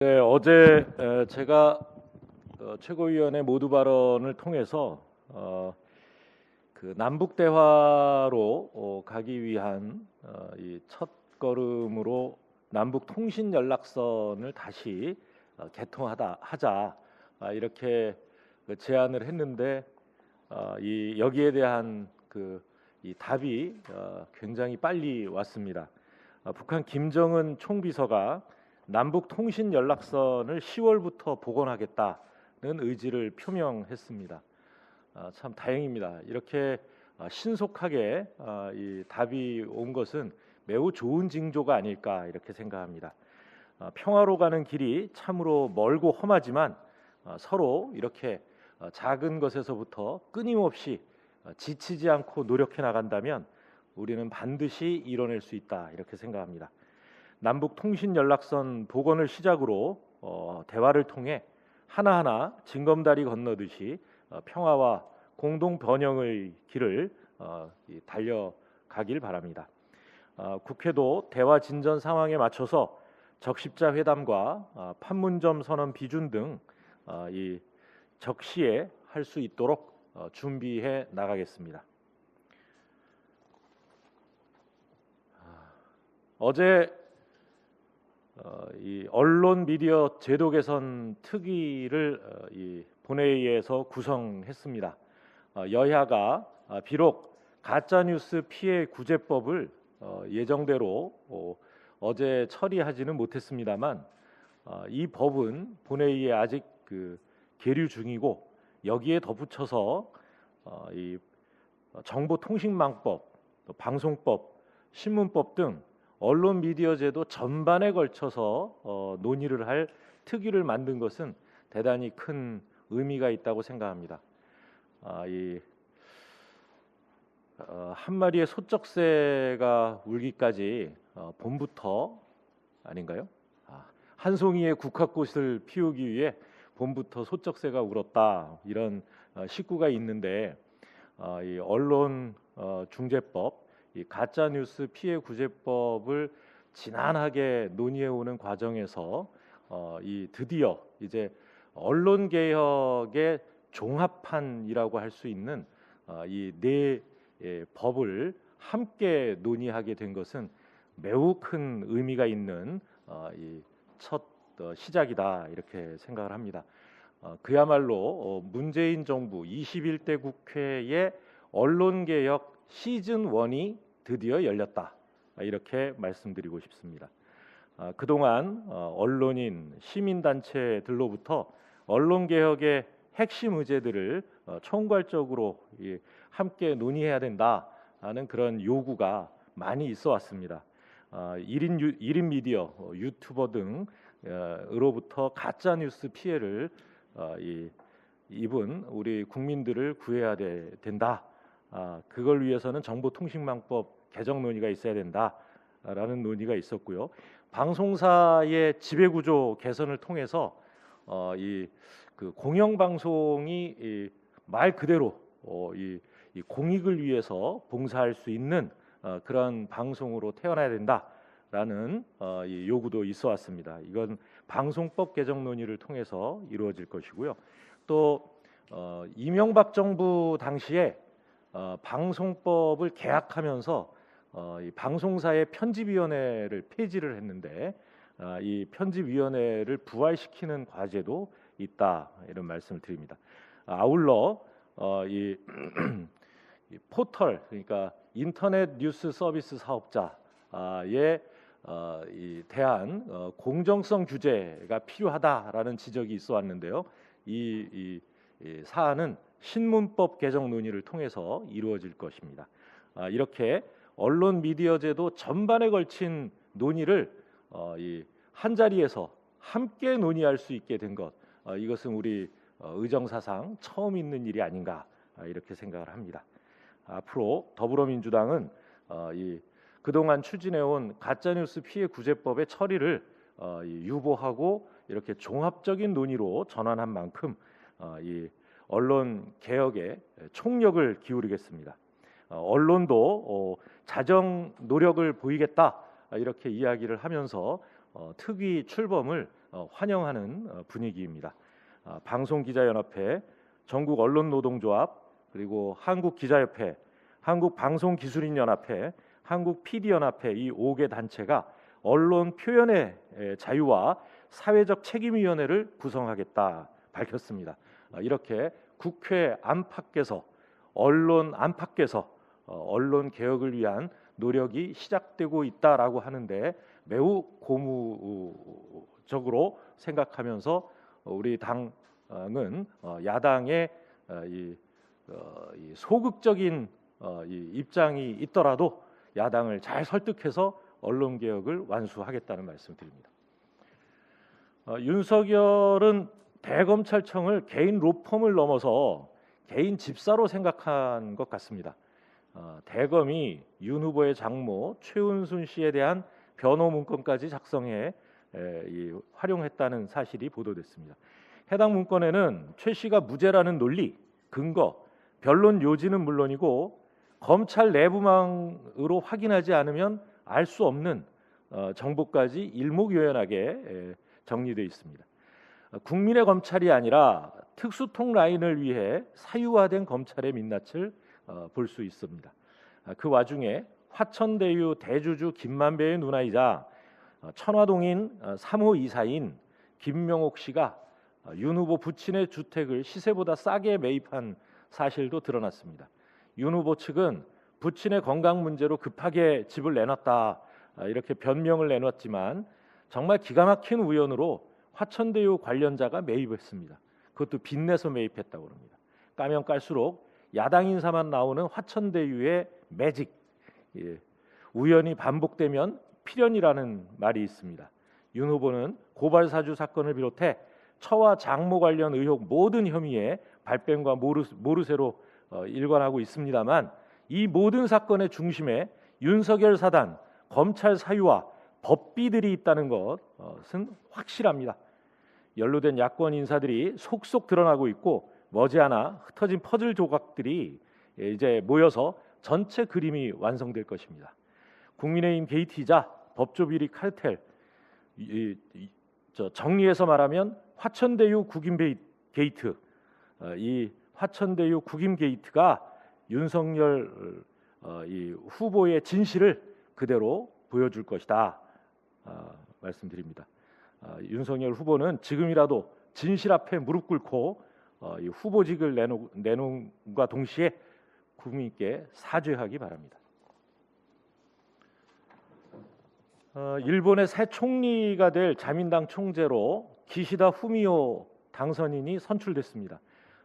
네, 어제 제가 최고위원회 모두 발언을 통해서 그 남북 대화로 가기 위한 이 첫 걸음으로 남북 통신 연락선을 다시 개통하자 이렇게 제안을 했는데 이 여기에 대한 이 답이 굉장히 빨리 왔습니다. 북한 김정은 총비서가 남북 통신 연락선을 10월부터 복원하겠다는 의지를 표명했습니다. 참 다행입니다. 이렇게 신속하게 이 답이 온 것은 매우 좋은 징조가 아닐까 이렇게 생각합니다. 평화로 가는 길이 참으로 멀고 험하지만 서로 이렇게 작은 것에서부터 끊임없이 지치지 않고 노력해 나간다면 우리는 반드시 이뤄낼 수 있다 이렇게 생각합니다. 남북 통신 연락선 복원을 시작으로 대화를 통해 하나하나 징검다리 건너듯이 평화와 공동 번영의 길을 달려가길 바랍니다. 국회도 대화 진전 상황에 맞춰서 적십자 회담과 판문점 선언 비준 등 이 적시에 할 수 있도록 준비해 나가겠습니다. 어제 이 언론 미디어 제도 개선 특위를 이 본회의에서 구성했습니다. 여야가 비록 가짜 뉴스 피해 구제법을 예정대로 어제 처리하지는 못했습니다만 이 법은 본회의에 아직 계류 중이고 여기에 덧붙여서 이 정보통신망법, 방송법, 신문법 등 언론 미디어 제도 전반에 걸쳐서 논의를 할 특위를 만든 것은 대단히 큰 의미가 있다고 생각합니다. 한 마리의 소쩍새가 울기까지 봄부터 아닌가요? 한 송이의 국화꽃을 피우기 위해 봄부터 소쩍새가 울었다 이런 식구가 있는데 이 언론 중재법, 이 가짜 뉴스 피해 구제법을 지난하게 논의해 오는 과정에서 이 드디어 이제 언론 개혁의 종합판이라고 할 수 있는 이 네 법을 함께 논의하게 된 것은 매우 큰 의미가 있는 이 첫 시작이다 이렇게 생각을 합니다. 그야말로 문재인 정부 21대 국회의 언론개혁 시즌 1이 드디어 열렸다 이렇게 말씀드리고 싶습니다. 그동안 언론인, 시민단체들로부터 언론개혁의 핵심 의제들을 총괄적으로 함께 논의해야 된다는 그런 요구가 많이 있어 왔습니다. 1인 미디어, 유튜버 등으로부터 가짜 뉴스 피해를 입은 우리 국민들을 구해야 된다. 그걸 위해서는 정보통신망법 개정 논의가 있어야 된다라는 논의가 있었고요. 방송사의 지배구조 개선을 통해서 이 공영방송이 말 그대로 이 공익을 위해서 봉사할 수 있는 그런 방송으로 태어나야 된다라는 이 요구도 있어 왔습니다. 이건 방송법 개정 논의를 통해서 이루어질 것이고요. 또 이명박 정부 당시에 방송법을 개혁하면서 이 방송사의 편집위원회를 폐지를 했는데 이 편집위원회를 부활시키는 과제도 있다 이런 말씀을 드립니다. 아울러 이 포털 그러니까 인터넷 뉴스 서비스 사업자에 대한 공정성 규제가 필요하다라는 지적이 있어 왔는데요. 이 사안은 신문법 개정 논의를 통해서 이루어질 것입니다. 이렇게 언론 미디어 제도 전반에 걸친 논의를 한 자리에서 함께 논의할 수 있게 된 것, 이것은 우리 의정사상 처음 있는 일이 아닌가 이렇게 생각을 합니다. 앞으로 더불어민주당은 그동안 추진해온 가짜뉴스 피해 구제법의 처리를 유보하고 이렇게 종합적인 논의로 전환한 만큼 이 언론 개혁에 총력을 기울이겠습니다. 언론도 자정 노력을 보이겠다 이렇게 이야기를 하면서 특위 출범을 환영하는 분위기입니다. 방송기자연합회, 전국언론노동조합, 그리고 한국기자협회, 한국방송기술인연합회, 한국PD연합회 이 5개 단체가 언론 표현의 자유와 사회적 책임위원회를 구성하겠다 밝혔습니다. 이렇게 국회 안팎에서 언론 안팎에서 언론 개혁을 위한 노력이 시작되고 있다라고 하는데 매우 고무적으로 생각하면서 우리 당은 야당의 이 소극적인 이 입장이 있더라도 야당을 잘 설득해서 언론 개혁을 완수하겠다는 말씀드립니다. 윤석열은 대검찰청을 개인 로펌을 넘어서 개인 집사로 생각한 것 같습니다. 대검이 윤 후보의 장모 최은순 씨에 대한 변호 문건까지 작성해 활용했다는 사실이 보도됐습니다. 해당 문건에는 최 씨가 무죄라는 논리, 근거, 변론 요지는 물론이고 검찰 내부망으로 확인하지 않으면 알 수 없는 정보까지 일목요연하게 정리되어 있습니다. 국민의 검찰이 아니라 특수통 라인을 위해 사유화된 검찰의 민낯을 볼 수 있습니다. 그 와중에 화천대유 대주주 김만배의 누나이자 천화동인 3호 이사인 김명옥 씨가 윤 후보 부친의 주택을 시세보다 싸게 매입한 사실도 드러났습니다. 윤 후보 측은 부친의 건강 문제로 급하게 집을 내놨다 이렇게 변명을 내놨지만 정말 기가 막힌 우연으로 화천대유 관련자가 매입했습니다. 그것도 빚내서 매입했다고 합니다. 까면 깔수록 야당 인사만 나오는 화천대유의 매직, 우연히 반복되면 필연이라는 말이 있습니다. 윤 후보는 고발사주 사건을 비롯해 처와 장모 관련 의혹 모든 혐의에 발뺌과 모르쇠로 일관하고 있습니다만 이 모든 사건의 중심에 윤석열 사단, 검찰 사유와 법비들이 있다는 것은 확실합니다. 연루된 야권 인사들이 속속 드러나고 있고 머지않아 흩어진 퍼즐 조각들이 이제 모여서 전체 그림이 완성될 것입니다. 국민의힘 게이트이자 법조비리 카르텔, 정리해서 말하면 화천대유 국임 게이트, 이 화천대유 국임 게이트가 윤석열 이 후보의 진실을 그대로 보여줄 것이다 말씀드립니다. 윤석열 후보는 지금이라도 진실 앞에 무릎 꿇고 이 후보직을 내놓음과 동시에 국민께 사죄하기 바랍니다. 일본의 새 총리가 될 자민당 총재로 기시다 후미오 당선인이 선출됐습니다.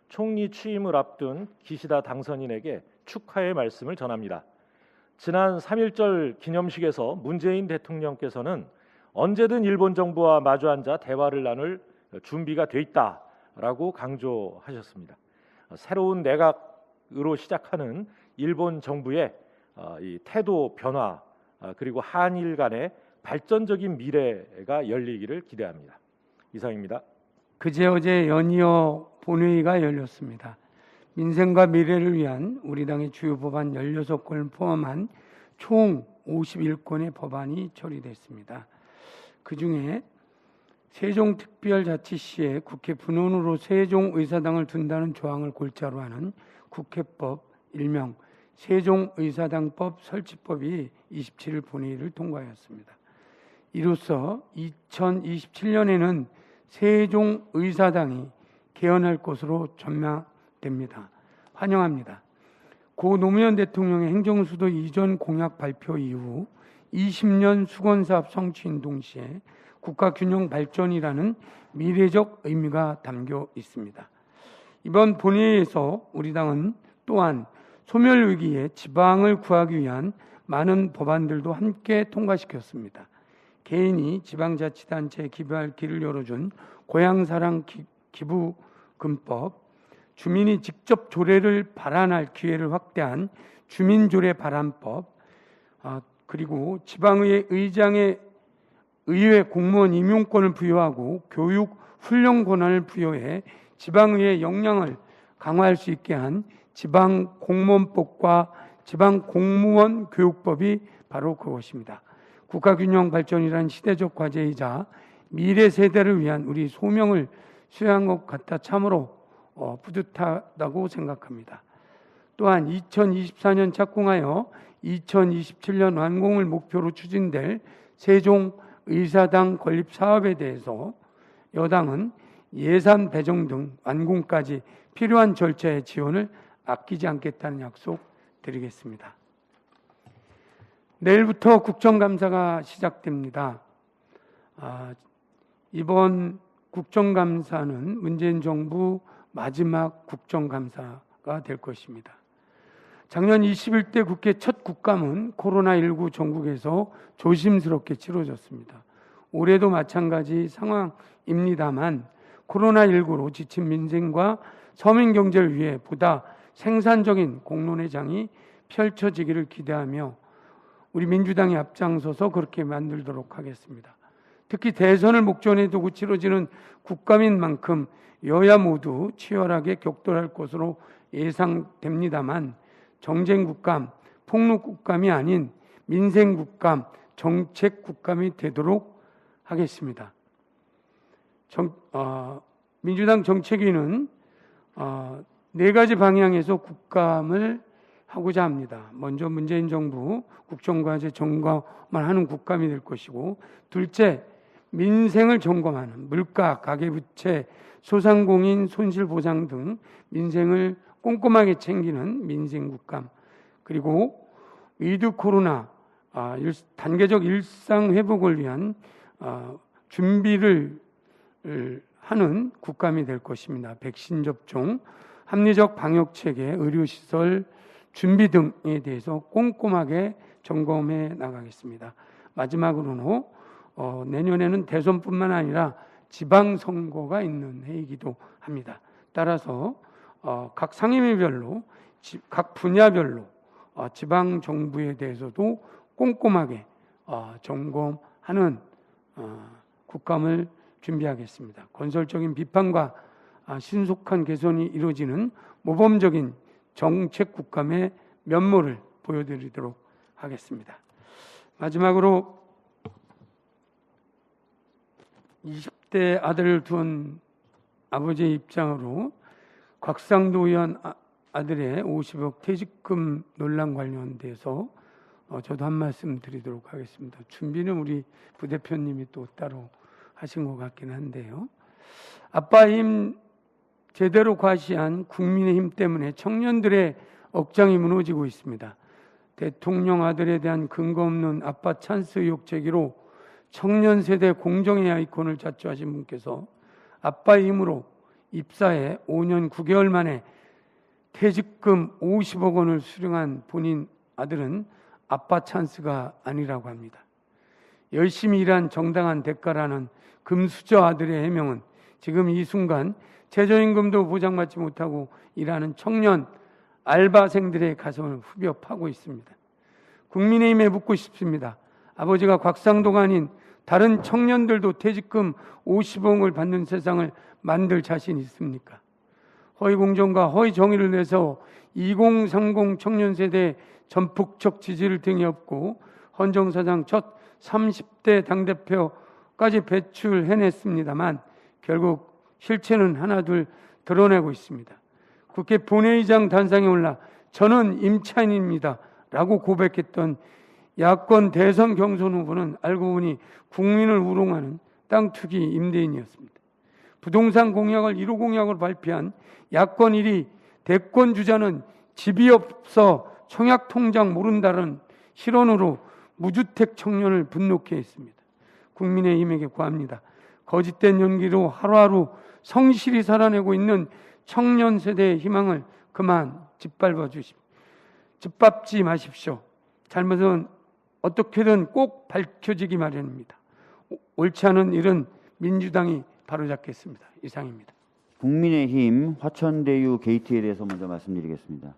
총리 취임을 앞둔 기시다 당선인에게 축하의 말씀을 전합니다. 지난 3.1절 기념식에서 문재인 대통령께서는 언제든 일본 정부와 마주 앉아 대화를 나눌 준비가 돼 있다라고 강조하셨습니다. 새로운 내각으로 시작하는 일본 정부의 이 태도 변화 그리고 한일 간의 발전적인 미래가 열리기를 기대합니다. 이상입니다. 그제 어제 연이어 본회의가 열렸습니다. 민생과 미래를 위한 우리 당의 주요 법안 16건을 포함한 총 51건의 법안이 처리됐습니다. 그중에 세종특별자치시에 국회 분원으로 세종의사당을 둔다는 조항을 골자로 하는 국회법 일명 세종의사당법 설치법이 27일 본회의를 통과하였습니다. 이로써 2027년에는 세종의사당이 개헌할 것으로 전망됩니다. 환영합니다. 고 노무현 대통령의 행정수도 이전 공약 발표 이후 20년 수건사업 성취인 동시에 국가균형 발전이라는 미래적 의미가 담겨 있습니다. 이번 본회의에서 우리 당은 또한 소멸위기에 지방을 구하기 위한 많은 법안들도 함께 통과시켰습니다. 개인이 지방자치단체에 기부할 길을 열어준 고향사랑 기부금법, 주민이 직접 조례를 발안할 기회를 확대한 주민조례 발안법, 그리고 지방의회 의장의 의회 공무원 임용권을 부여하고 교육 훈련 권한을 부여해 지방의회 역량을 강화할 수 있게 한 지방공무원법과 지방공무원 교육법이 바로 그것입니다. 국가균형 발전이란 시대적 과제이자 미래 세대를 위한 우리 소명을 수행한 것 같아 참으로 뿌듯하다고 생각합니다. 또한 2024년 착공하여 2027년 완공을 목표로 추진될 세종의사당 건립 사업에 대해서 여당은 예산 배정 등 완공까지 필요한 절차의 지원을 아끼지 않겠다는 약속 드리겠습니다. 내일부터 국정감사가 시작됩니다. 이번 국정감사는 문재인 정부 마지막 국정감사가 될 것입니다. 작년 21대 국회 첫 국감은 코로나19 전국에서 조심스럽게 치러졌습니다. 올해도 마찬가지 상황입니다만 코로나19로 지친 민생과 서민 경제를 위해 보다 생산적인 공론의 장이 펼쳐지기를 기대하며 우리 민주당이 앞장서서 그렇게 만들도록 하겠습니다. 특히 대선을 목전에 두고 치러지는 국감인 만큼 여야 모두 치열하게 격돌할 것으로 예상됩니다만 정쟁 국감, 폭력 국감이 아닌 민생 국감, 정책 국감이 되도록 하겠습니다. 민주당 정책위는 4가지 방향에서 국감을 하고자 합니다. 먼저 문재인 정부 국정과제 점검을 하는 국감이 될 것이고, 둘째, 민생을 점검하는 물가, 가계부채, 소상공인 손실보상 등 민생을 꼼꼼하게 챙기는 민생국감, 그리고 위드 코로나 단계적 일상 회복을 위한 준비를 하는 국감이 될 것입니다. 백신 접종, 합리적 방역체계, 의료시설 준비 등에 대해서 꼼꼼하게 점검해 나가겠습니다. 마지막으로는 내년에는 대선뿐만 아니라 지방선거가 있는 해이기도 합니다. 따라서 각 상임위별로, 각 분야별로 지방정부에 대해서도 꼼꼼하게 점검하는 국감을 준비하겠습니다. 건설적인 비판과 신속한 개선이 이루어지는 모범적인 정책 국감의 면모를 보여드리도록 하겠습니다. 마지막으로 20대 아들을 둔 아버지의 입장으로 곽상도 의원 아들의 50억 퇴직금 논란 관련돼서 저도 한 말씀 드리도록 하겠습니다. 준비는 우리 부대표님이 또 따로 하신 것 같긴 한데요. 아빠 힘 제대로 과시한 국민의힘 때문에 청년들의 억장이 무너지고 있습니다. 대통령 아들에 대한 근거 없는 아빠 찬스 의혹 제기로 청년 세대 공정의 아이콘을 자처하신 분께서 아빠의 힘으로 입사해 5년 9개월 만에 퇴직금 50억 원을 수령한 본인 아들은 아빠 찬스가 아니라고 합니다. 열심히 일한 정당한 대가라는 금수저 아들의 해명은 지금 이 순간 최저임금도 보장받지 못하고 일하는 청년 알바생들의 가슴을 후벼 파고 있습니다. 국민의힘에 묻고 싶습니다. 아버지가 곽상도가 아닌 다른 청년들도 퇴직금 50억을 받는 세상을 만들 자신 있습니까? 허위공정과 허위정의를 내서 2030 청년 세대의 전폭적 지지를 등에 업고 헌정사상 첫 30대 당대표까지 배출해냈습니다만 결국 실체는 하나둘 드러내고 있습니다. 국회 본회의장 단상에 올라 저는 임차인입니다 라고 고백했던 야권 대선 경선 후보는 알고 보니 국민을 우롱하는 땅 투기 임대인이었습니다. 부동산 공약을 1호 공약으로 발표한 야권 1위 대권 주자는 집이 없어 청약 통장 모른다는 실언으로 무주택 청년을 분노케 했습니다. 국민의힘에게 구합니다. 거짓된 연기로 하루하루 성실히 살아내고 있는 청년 세대의 희망을 그만 짓밟지 마십시오. 잘못은 어떻게든 꼭 밝혀지기 마련입니다. 옳지 않은 일은 민주당이 바로잡겠습니다. 이상입니다. 국민의힘 화천대유 게이트에 대해서 먼저 말씀드리겠습니다.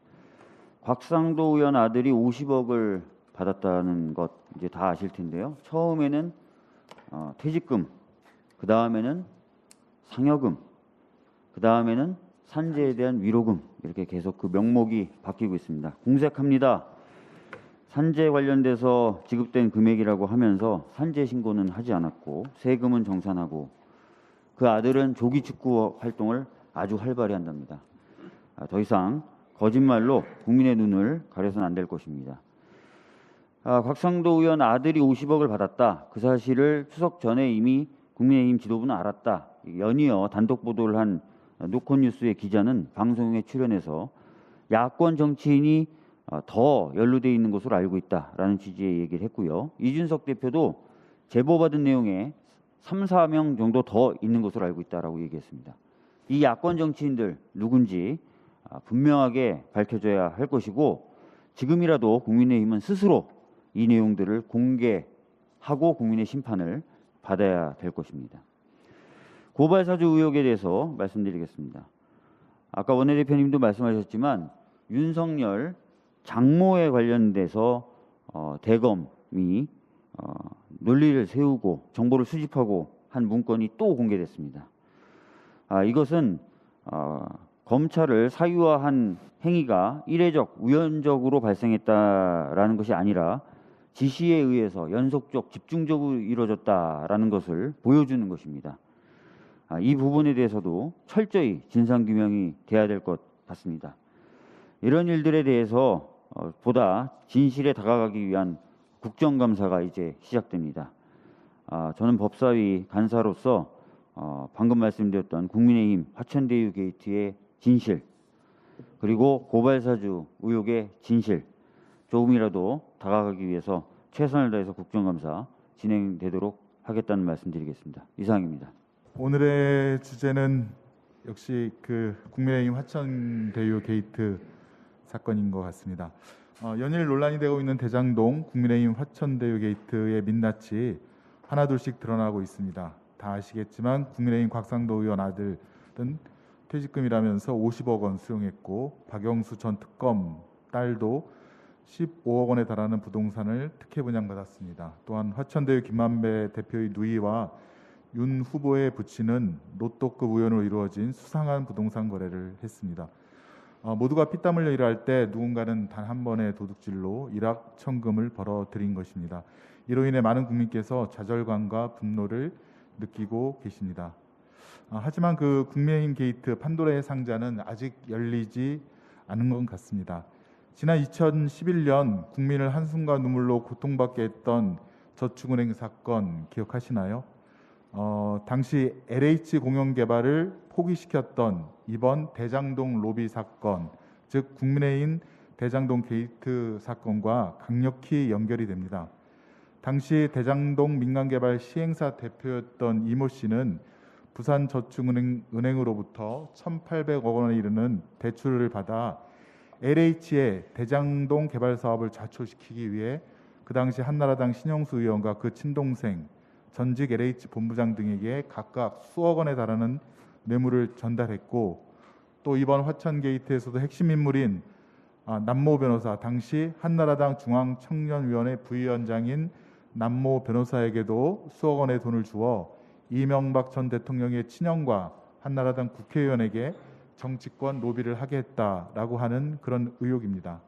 곽상도 의원 아들이 50억을 받았다는 것 이제 다 아실 텐데요. 처음에는 퇴직금, 그 다음에는 상여금, 그 다음에는 산재에 대한 위로금, 이렇게 계속 그 명목이 바뀌고 있습니다. 공색합니다. 산재 관련돼서 지급된 금액이라고 하면서 산재 신고는 하지 않았고 세금은 정산하고 그 아들은 조기 축구 활동을 아주 활발히 한답니다. 더 이상 거짓말로 국민의 눈을 가려서는 안 될 것입니다. 곽상도 의원 아들이 50억을 받았다. 그 사실을 추석 전에 이미 국민의힘 지도부는 알았다. 연이어 단독 보도를 한 노컷뉴스의 기자는 방송에 출연해서 야권 정치인이 더 연루되어 있는 것으로 알고 있다라는 취지의 얘기를 했고요. 이준석 대표도 제보받은 내용에 3, 4명 정도 더 있는 것으로 알고 있다라고 얘기했습니다. 이 야권 정치인들 누군지 분명하게 밝혀져야 할 것이고 지금이라도 국민의힘은 스스로 이 내용들을 공개하고 국민의 심판을 받아야 될 것입니다. 고발사주 의혹에 대해서 말씀드리겠습니다. 아까 원내대표님도 말씀하셨지만 윤석열 장모에 관련돼서 대검이 논리를 세우고 정보를 수집하고 한 문건이 또 공개됐습니다. 이것은 검찰을 사유화한 행위가 이례적, 우연적으로 발생했다라는 것이 아니라 지시에 의해서 연속적, 집중적으로 이루어졌다라는 것을 보여주는 것입니다. 이 부분에 대해서도 철저히 진상규명이 돼야 될 것 같습니다. 이런 일들에 대해서 보다 진실에 다가가기 위한 국정감사가 이제 시작됩니다. 저는 법사위 간사로서 방금 말씀드렸던 국민의힘 화천대유 게이트의 진실 그리고 고발사주 의혹의 진실 조금이라도 다가가기 위해서 최선을 다해서 국정감사 진행되도록 하겠다는 말씀드리겠습니다. 이상입니다. 오늘의 주제는 역시 국민의힘 화천대유 게이트 사건인 것 같습니다. 연일 논란이 되고 있는 대장동 국민의힘 화천대유 게이트의 민낯이 하나둘씩 드러나고 있습니다. 다 아시겠지만 국민의힘 곽상도 의원 아들은 퇴직금이라면서 50억 원 수용했고 박영수 전 특검 딸도 15억 원에 달하는 부동산을 특혜 분양받았습니다. 또한 화천대유 김만배 대표의 누이와 윤 후보의 부친은 로또급 우연으로 이루어진 수상한 부동산 거래를 했습니다. 모두가 피땀 흘려 일할 때 누군가는 단 한 번의 도둑질로 일확천금을 벌어들인 것입니다. 이로 인해 많은 국민께서 좌절감과 분노를 느끼고 계십니다. 하지만 국민의힘 게이트 판도라의 상자는 아직 열리지 않은 것 같습니다. 지난 2011년 국민을 한숨과 눈물로 고통받게 했던 저축은행 사건 기억하시나요? 당시 LH 공영 개발을 포기시켰던 이번 대장동 로비 사건, 즉 국민의힘 대장동 게이트 사건과 강력히 연결이 됩니다. 당시 대장동 민간개발 시행사 대표였던 이모 씨는 부산저축은행으로부터 1,800억 원에 이르는 대출을 받아 LH의 대장동 개발 사업을 좌초시키기 위해 그 당시 한나라당 신영수 의원과 그 친동생 전직 LH 본부장 등에게 각각 수억 원에 달하는 뇌물을 전달했고 또 이번 화천 게이트에서도 핵심 인물인 남모 변호사, 당시 한나라당 중앙청년위원회 부위원장인 남모 변호사에게도 수억 원의 돈을 주어 이명박 전 대통령의 친형과 한나라당 국회의원에게 정치권 로비를 하게 했다라고 하는 그런 의혹입니다.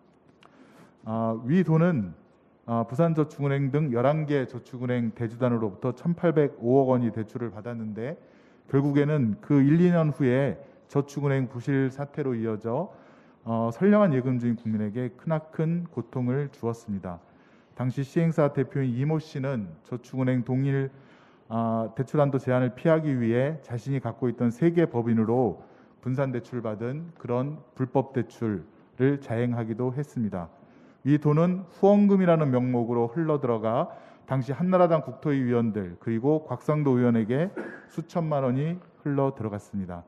위 돈은 부산저축은행 등 11개 저축은행 대주단으로부터 1,805억 원이 대출을 받았는데 결국에는 그 1, 2년 후에 저축은행 부실 사태로 이어져 선량한 예금주인 국민에게 크나큰 고통을 주었습니다. 당시 시행사 대표인 이모 씨는 저축은행 동일 대출한도 제한을 피하기 위해 자신이 갖고 있던 3개 법인으로 분산 대출받은 그런 불법 대출을 자행하기도 했습니다. 이 돈은 후원금이라는 명목으로 흘러들어가 당시 한나라당 국토위 위원들 그리고 곽상도 의원에게 수천만 원이 흘러들어갔습니다.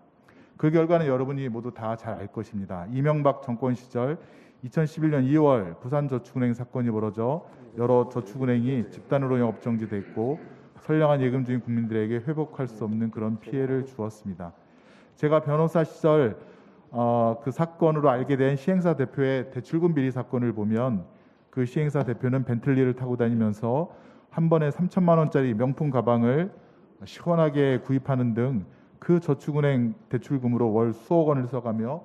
그 결과는 여러분이 모두 다 잘 알 것입니다. 이명박 정권 시절 2011년 2월 부산저축은행 사건이 벌어져 여러 저축은행이 집단으로 영업 정지됐고 선량한 예금주인 국민들에게 회복할 수 없는 그런 피해를 주었습니다. 제가 변호사 시절 그 사건으로 알게 된 시행사 대표의 대출금 비리 사건을 보면 그 시행사 대표는 벤틀리를 타고 다니면서 한 번에 3천만 원짜리 명품 가방을 시원하게 구입하는 등 그 저축은행 대출금으로 월 수억 원을 써가며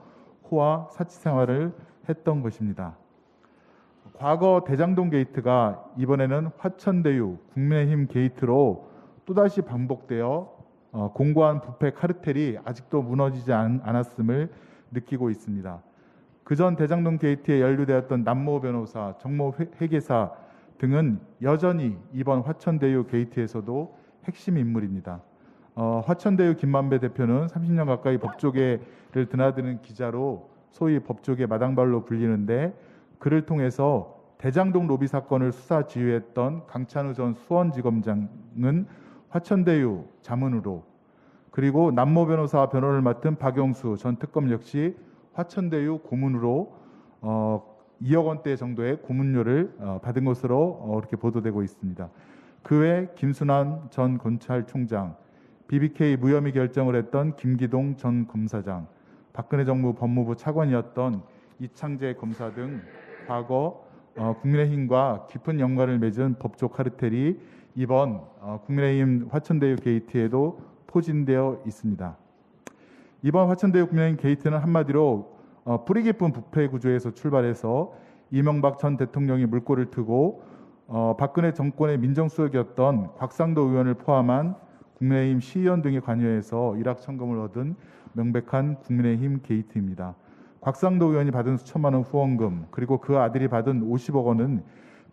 호화 사치 생활을 했던 것입니다. 과거 대장동 게이트가 이번에는 화천대유 국민의힘 게이트로 또다시 반복되어 공고한 부패 카르텔이 아직도 무너지지 않았음을 느끼고 있습니다. 그전 대장동 게이트에 연루되었던 남모 변호사, 정모 회계사 등은 여전히 이번 화천대유 게이트에서도 핵심 인물입니다. 화천대유 김만배 대표는 30년 가까이 법조계를 드나드는 기자로 소위 법조계 마당발로 불리는데, 그를 통해서 대장동 로비 사건을 수사 지휘했던 강찬우 전 수원지검장은 화천대유 자문으로, 그리고 남모 변호사 변호를 맡은 박영수 전 특검 역시 화천대유 고문으로 2억 원대 정도의 고문료를 받은 것으로 이렇게 보도되고 있습니다. 그 외 김순환 전 검찰총장, BBK 무혐의 결정을 했던 김기동 전 검사장, 박근혜 정부 법무부 차관이었던 이창재 검사 등 과거 국민의힘과 깊은 연관을 맺은 법조 카르텔이 이번 국민의힘 화천대유 게이트에도 포진되어 있습니다. 이번 화천대유 국민의힘 게이트는 한마디로 뿌리 깊은 부패 구조에서 출발해서 이명박 전 대통령이 물꼬를 트고 박근혜 정권의 민정수석이었던 곽상도 의원을 포함한 국민의힘 시의원 등이 관여해서 일확천금을 얻은 명백한 국민의힘 게이트입니다. 곽상도 의원이 받은 수천만 원 후원금, 그리고 그 아들이 받은 50억 원은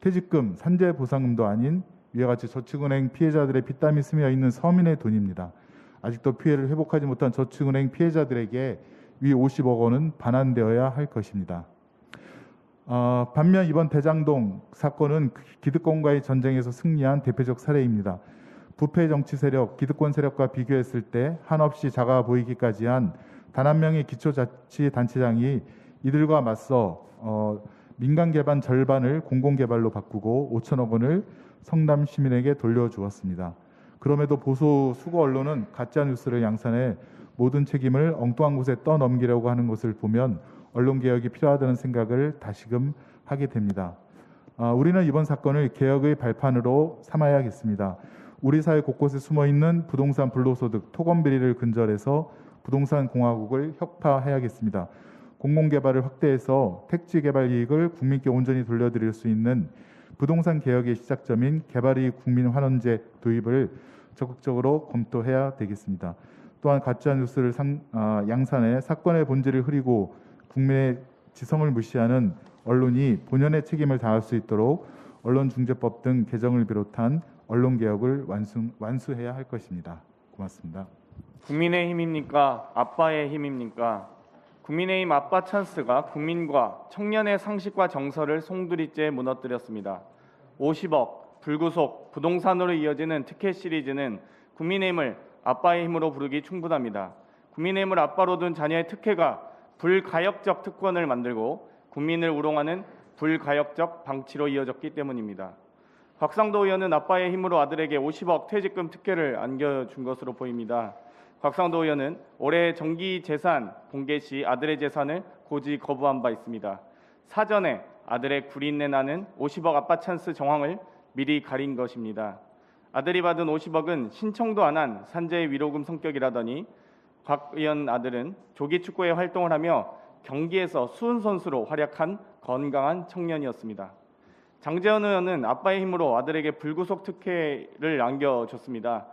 퇴직금, 산재 보상금도 아닌 이와 같이 저축은행 피해자들의 피땀이 스며 있는 서민의 돈입니다. 아직도 피해를 회복하지 못한 저축은행 피해자들에게 위 50억 원은 반환되어야 할 것입니다. 반면 이번 대장동 사건은 기득권과의 전쟁에서 승리한 대표적 사례입니다. 부패 정치 세력, 기득권 세력과 비교했을 때 한없이 작아 보이기까지 한 단 한 명의 기초자치단체장이 이들과 맞서 민간 개발 절반을 공공개발로 바꾸고 5천억 원을 성남 시민에게 돌려주었습니다. 그럼에도 보수 수거 언론은 가짜 뉴스를 양산해 모든 책임을 엉뚱한 곳에 떠넘기려고 하는 것을 보면 언론개혁이 필요하다는 생각을 다시금 하게 됩니다. 우리는 이번 사건을 개혁의 발판으로 삼아야겠습니다. 우리 사회 곳곳에 숨어있는 부동산 불로소득, 토건비리를 근절해서 부동산 공화국을 혁파해야겠습니다. 공공개발을 확대해서 택지개발 이익을 국민께 온전히 돌려드릴 수 있는 부동산 개혁의 시작점인 개발이익 국민환원제 도입을 적극적으로 검토해야 되겠습니다. 또한 가짜뉴스를 양산해 사건의 본질을 흐리고 국민의 지성을 무시하는 언론이 본연의 책임을 다할 수 있도록 언론중재법 등 개정을 비롯한 언론개혁을 완수해야 할 것입니다. 고맙습니다. 국민의힘입니까? 아빠의 힘입니까? 국민의힘 아빠 찬스가 국민과 청년의 상식과 정서를 송두리째 무너뜨렸습니다. 50억, 불구속, 부동산으로 이어지는 특혜 시리즈는 국민의힘을 아빠의 힘으로 부르기 충분합니다. 국민의힘을 아빠로 둔 자녀의 특혜가 불가역적 특권을 만들고 국민을 우롱하는 불가역적 방치로 이어졌기 때문입니다. 곽상도 의원은 아빠의 힘으로 아들에게 50억 퇴직금 특혜를 안겨준 것으로 보입니다. 곽상도 의원은 올해 정기재산 공개 시 아들의 재산을 고지 거부한 바 있습니다. 사전에 아들의 구린내 나는 50억 아빠 찬스 정황을 미리 가린 것입니다. 아들이 받은 50억은 신청도 안 한 산재 위로금 성격이라더니 곽 의원 아들은 조기축구에 활동을 하며 경기에서 수훈 선수로 활약한 건강한 청년이었습니다. 장재현 의원은 아빠의 힘으로 아들에게 불구속 특혜를 안겨줬습니다.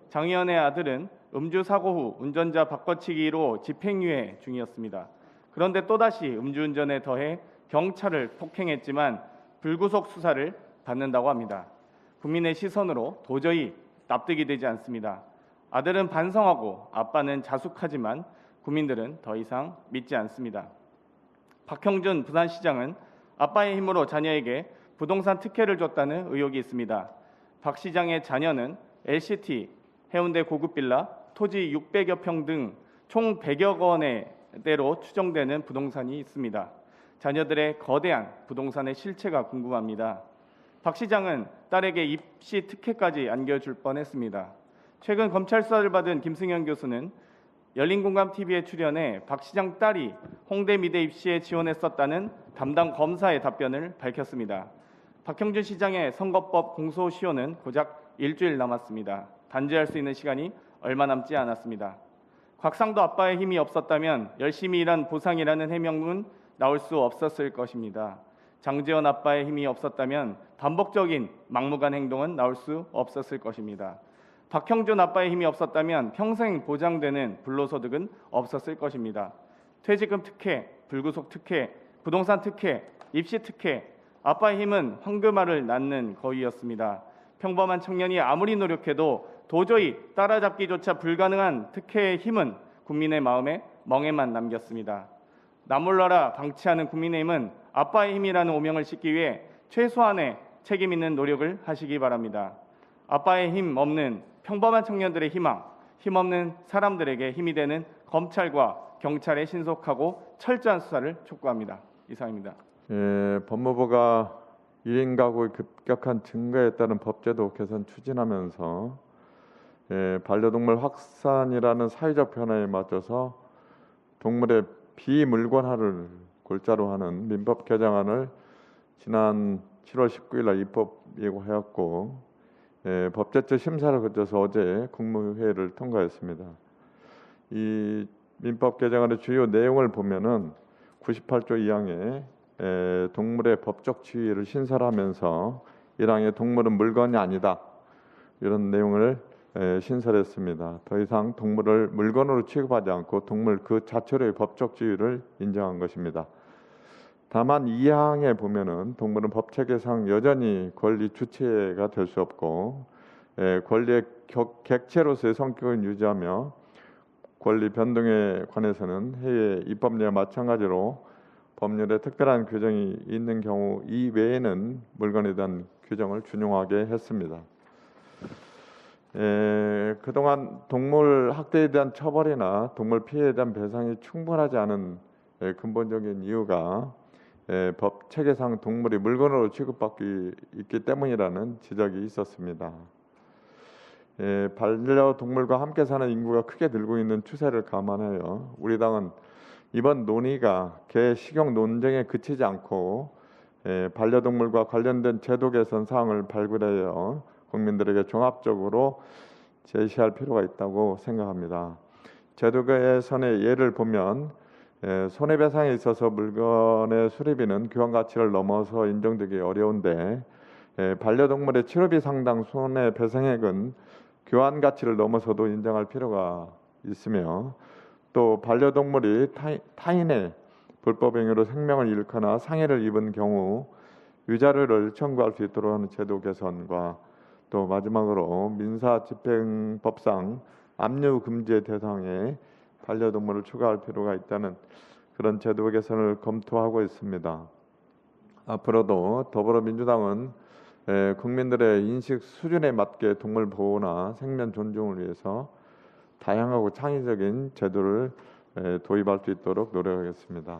장 의원의 아들은 음주 사고 후 운전자 바꿔치기로 집행유예 중이었습니다. 그런데 또다시 음주운전에 더해 경찰을 폭행했지만 불구속 수사를 받는다고 합니다. 국민의 시선으로 도저히 납득이 되지 않습니다. 아들은 반성하고 아빠는 자숙하지만 국민들은 더 이상 믿지 않습니다. 박형준 부산시장은 아빠의 힘으로 자녀에게 부동산 특혜를 줬다는 의혹이 있습니다. 박 시장의 자녀는 LCT, 해운대 고급 빌라, 토지 600여 평 등 총 100여 원대로 추정되는 부동산이 있습니다. 자녀들의 거대한 부동산의 실체가 궁금합니다. 박 시장은 딸에게 입시 특혜까지 안겨줄 뻔했습니다. 최근 검찰 수사를 받은 김승현 교수는 열린공감TV에 출연해 박 시장 딸이 홍대 미대 입시에 지원했었다는 담당 검사의 답변을 밝혔습니다. 박형준 시장의 선거법 공소시효는 고작 일주일 남았습니다. 단죄할 수 있는 시간이 얼마 남지 않았습니다. 곽상도 아빠의 힘이 없었다면 열심히 일한 보상이라는 해명은 나올 수 없었을 것입니다. 장재원 아빠의 힘이 없었다면 반복적인 막무가내 행동은 나올 수 없었을 것입니다. 박형준 아빠의 힘이 없었다면 평생 보장되는 불로소득은 없었을 것입니다. 퇴직금 특혜, 불구속 특혜, 부동산 특혜, 입시 특혜, 아빠의 힘은 황금알을 낳는 거위였습니다. 평범한 청년이 아무리 노력해도 도저히 따라잡기조차 불가능한 특혜의 힘은 국민의 마음에 멍에만 남겼습니다. 나몰라라 방치하는 국민의힘은 아빠의 힘이라는 오명을 싣기 위해 최소한의 책임 있는 노력을 하시기 바랍니다. 아빠의 힘 없는 평범한 청년들의 희망, 힘없는 사람들에게 힘이 되는 검찰과 경찰의 신속하고 철저한 수사를 촉구합니다. 이상입니다. 법무부가 1인 가구의 급격한 증가에 따른 법제도 개선 추진하면서 반려동물 확산이라는 사회적 변화에 맞춰서 동물의 비물권화를 골자로 하는 민법 개정안을 지난 7월 19일 날 입법 예고하였고 법제처 심사를 거쳐서 어제 국무회의를 통과했습니다. 이 민법 개정안의 주요 내용을 보면은 98조 2항에 동물의 법적 지위를 신설하면서 1항에 동물은 물건이 아니다 이런 내용을 신설했습니다. 더 이상 동물을 물건으로 취급하지 않고 동물 그 자체로의 법적 지위를 인정한 것입니다. 다만 2항에 보면은 동물은 법 체계상 여전히 권리 주체가 될 수 없고 권리의 객체로서의 성격을 유지하며 권리 변동에 관해서는 해외 입법례와 마찬가지로 법률에 특별한 규정이 있는 경우 이외에는 물건에 대한 규정을 준용하게 했습니다. 그동안 동물 학대에 대한 처벌이나 동물 피해에 대한 배상이 충분하지 않은 근본적인 이유가 법 체계상 동물이 물건으로 취급받기 있기 때문이라는 지적이 있었습니다. 반려동물과 함께 사는 인구가 크게 늘고 있는 추세를 감안하여 우리 당은 이번 논의가 개 식용 논쟁에 그치지 않고 반려동물과 관련된 제도 개선 사항을 발굴하여 국민들에게 종합적으로 제시할 필요가 있다고 생각합니다. 제도 개선의 예를 보면 손해배상에 있어서 물건의 수리비는 교환 가치를 넘어서 인정되기 어려운데 반려동물의 치료비 상당 손해배상액은 교환 가치를 넘어서도 인정할 필요가 있으며 또 반려동물이 타인의 불법 행위로 생명을 잃거나 상해를 입은 경우 위자료를 청구할 수 있도록 하는 제도 개선과 또 마지막으로 민사집행법상 압류 금지의 대상에 반려동물을 추가할 필요가 있다는 그런 제도 개선을 검토하고 있습니다. 앞으로도 더불어민주당은 국민들의 인식 수준에 맞게 동물 보호나 생명 존중을 위해서 다양하고 창의적인 제도를 도입할 수 있도록 노력하겠습니다.